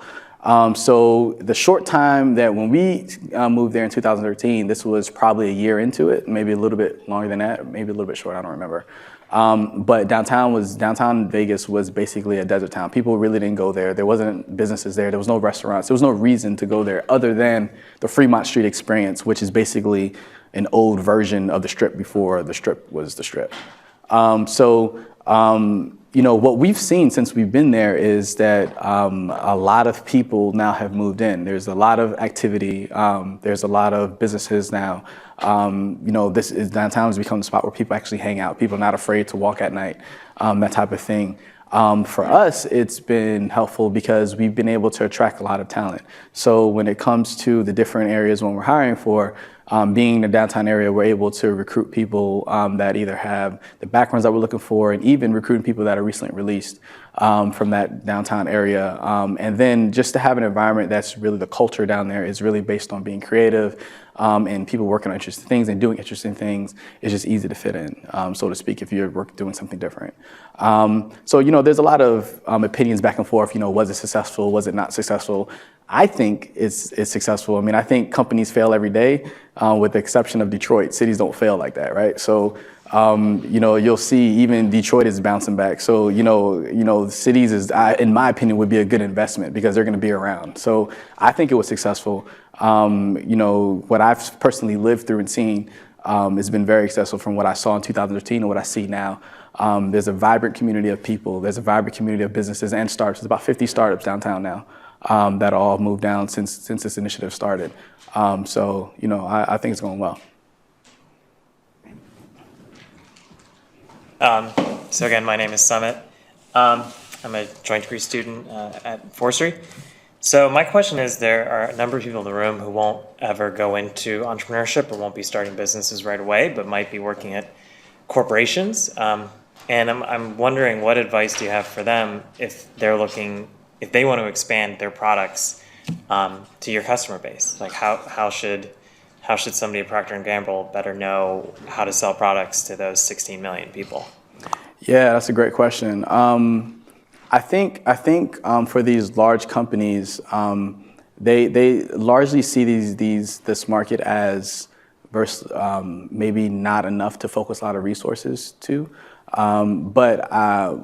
Speaker 2: So the short time that when we moved there in 2013, this was probably a year into it, maybe a little bit longer than that, maybe a little bit short, I don't remember. But downtown Vegas was basically a desert town. People really didn't go there. There wasn't businesses there. There was no restaurants. There was no reason to go there other than the Fremont Street experience, which is basically an old version of the Strip before the Strip was the Strip. What we've seen since we've been there is that a lot of people now have moved in. There's a lot of activity. There's a lot of businesses now. Downtown has become the spot where people actually hang out. People are not afraid to walk at night, that type of thing. For us, it's been helpful because we've been able to attract a lot of talent. So when it comes to the different areas when we're hiring for, being in the downtown area, we're able to recruit people that either have the backgrounds that we're looking for, and even recruiting people that are recently released from that downtown area. And then just to have an environment that's really, the culture down there is really based on being creative and people working on interesting things and doing interesting things. It's just easy to fit in, so to speak, if you're doing something different. There's a lot of opinions back and forth. Was it successful? Was it not successful? I think it's successful. I mean, I think companies fail every day, with the exception of Detroit. Cities don't fail like that, right? So, you'll see even Detroit is bouncing back. So, cities in my opinion, would be a good investment because they're going to be around. So I think it was successful. What I've personally lived through and seen has been very successful from what I saw in 2013 and what I see now. There's a vibrant community of people. There's a vibrant community of businesses and startups. There's about 50 startups downtown now. That all moved down since this initiative started. I think it's going well.
Speaker 1: So again, my name is Summit. I'm a joint degree student at Forestry. So my question is, there are a number of people in the room who won't ever go into entrepreneurship or won't be starting businesses right away, but might be working at corporations. And I'm wondering, what advice do you have for them if they want to expand their products to your customer base? Like how should somebody at Procter & Gamble better know how to sell products to those 16 million people?
Speaker 2: Yeah, that's a great question. I think for these large companies, they largely see this market as maybe not enough to focus a lot of resources to. But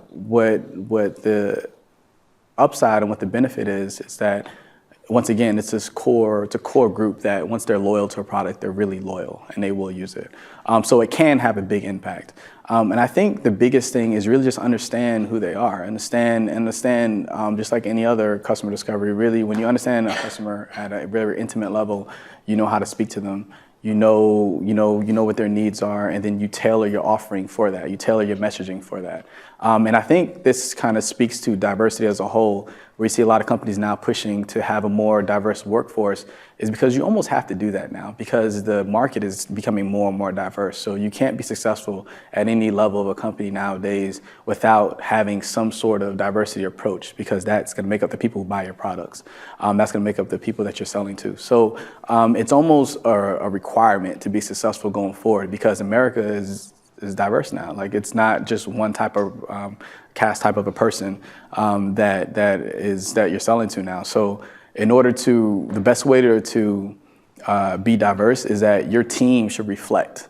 Speaker 2: what the upside and what the benefit is that, once again, it's a core group that once they're loyal to a product, they're really loyal and they will use it. So it can have a big impact. And I think the biggest thing is really just understand who they are. Understand just like any other customer discovery, really, when you understand a customer at a very intimate level, you know how to speak to them. You know what their needs are, and then you tailor your offering for that. You tailor your messaging for that. And I think this kind of speaks to diversity as a whole. We see a lot of companies now pushing to have a more diverse workforce, is because you almost have to do that now because the market is becoming more and more diverse. So you can't be successful at any level of a company nowadays without having some sort of diversity approach, because that's going to make up the people who buy your products. That's going to make up the people that you're selling to. So it's almost a requirement to be successful going forward, because America is diverse now. Like, it's not just one type of caste type of a person that you're selling to now. So the best way to be diverse is that your team should reflect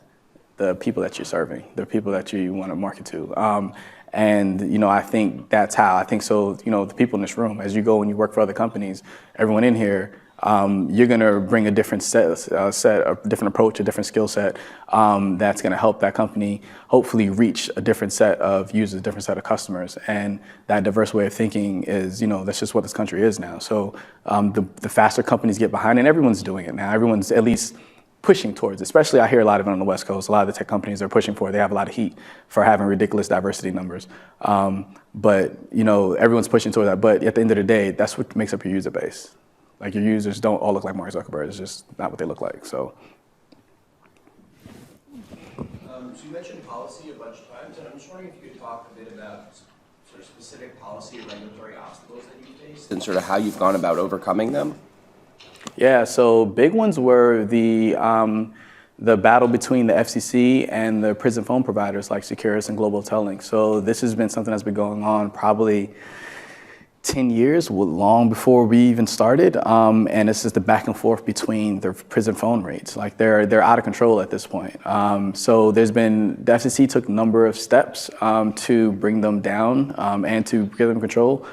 Speaker 2: the people that you're serving, the people that you want to market to. I think that's how. I think so. The people in this room, as you go and you work for other companies, everyone in here, you're going to bring a different a different approach, a different skill set that's going to help that company hopefully reach a different set of users, a different set of customers. And that diverse way of thinking is, that's just what this country is now. So the faster companies get behind it, and everyone's doing it now. Everyone's at least pushing towards, especially I hear a lot of it on the West Coast. A lot of the tech companies are pushing for it. They have a lot of heat for having ridiculous diversity numbers. But everyone's pushing toward that. But at the end of the day, that's what makes up your user base. Like your users don't all look like Mark Zuckerberg. It's just not what they look like. So.
Speaker 13: So you mentioned policy a bunch of times, and I'm just wondering if you could talk a bit about sort of specific policy or regulatory obstacles that you faced and sort of how you've gone about overcoming them.
Speaker 2: Yeah, so big ones were the battle between the FCC and the prison phone providers like Securus and Global Telling. So this has been something that's been going on probably 10 years, long before we even started, and it's just the back and forth between the prison phone rates. Like they're out of control at this point. So the FCC took a number of steps to bring them down and to give them control.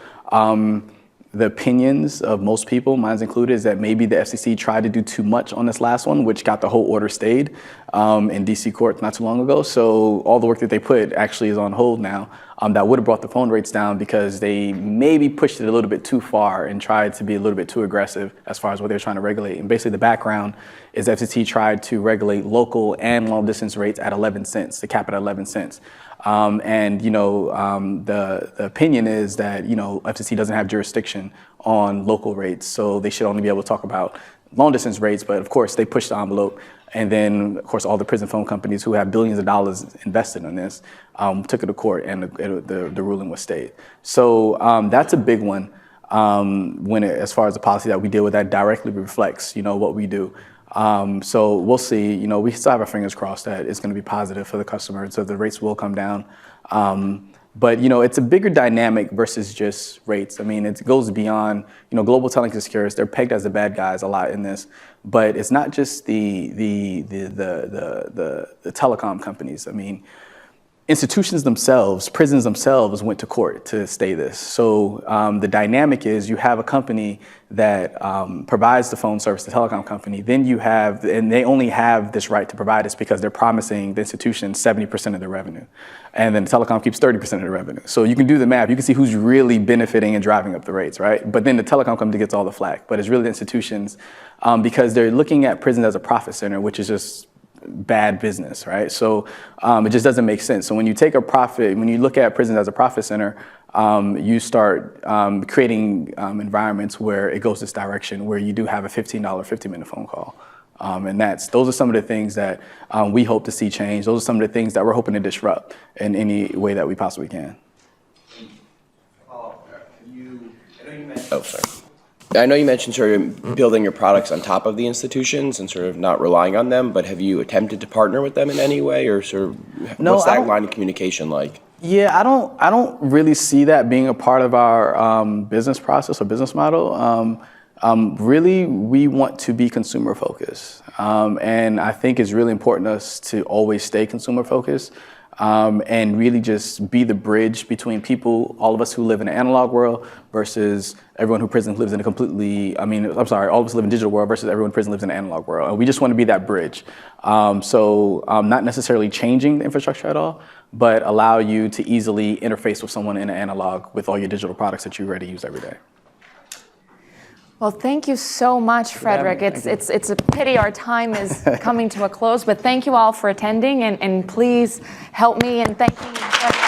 Speaker 2: The opinions of most people, mine included, is that maybe the FCC tried to do too much on this last one, which got the whole order stayed in DC court not too long ago. So all the work that they put actually is on hold now. That would have brought the phone rates down because they maybe pushed it a little bit too far and tried to be a little bit too aggressive as far as what they were trying to regulate. And basically the background is the FCC tried to regulate local and long distance rates at 11 cents, the cap at 11 cents. The opinion is that, FCC doesn't have jurisdiction on local rates, so they should only be able to talk about long distance rates, but of course they pushed the envelope. And then, of course, all the prison phone companies who have billions of dollars invested in this took it to court, and the ruling was stayed. So that's a big one as far as the policy that we deal with that directly reflects, what we do. So we'll see. We still have our fingers crossed that it's going to be positive for the customer, so the rates will come down. But it's a bigger dynamic versus just rates. I mean, it goes beyond. Global Telling and Securus, they're pegged as the bad guys a lot in this, but it's not just the telecom companies. I mean, institutions themselves, prisons themselves went to court to stay this. So the dynamic is you have a company that provides the phone service, the telecom company, then you have, and they only have this right to provide this because they're promising the institution 70% of their revenue. And then the telecom keeps 30% of the revenue. So you can do the math, you can see who's really benefiting and driving up the rates, right? But then the telecom company gets all the flack, but it's really the institutions because they're looking at prisons as a profit center, which is just bad business, right? So it just doesn't make sense. So when you take a profit, when you look at prisons as a profit center, you start creating environments where it goes this direction, where you do have a $15, 50-minute phone call. And those are some of the things that we hope to see change. Those are some of the things that we're hoping to disrupt in any way that we possibly can.
Speaker 13: I know you mentioned sort of building your products on top of the institutions and sort of not relying on them, but have you attempted to partner with them in any way, or sort of what's that line of communication like?
Speaker 2: Yeah, I don't really see that being a part of our business process or business model. Really, we want to be consumer focused, and I think it's really important to us to always stay consumer focused. And really just be the bridge between people, all of us who live in an analog world versus everyone who lives in a all of us live in a digital world versus everyone in prison lives in an analog world. And we just want to be that bridge. Not necessarily changing the infrastructure at all, but allow you to easily interface with someone in an analog with all your digital products that you already use every day.
Speaker 3: Well, thank you so much, Frederick. It's a pity our time is coming to a close, but thank you all for attending, and please help me in thanking Frederick.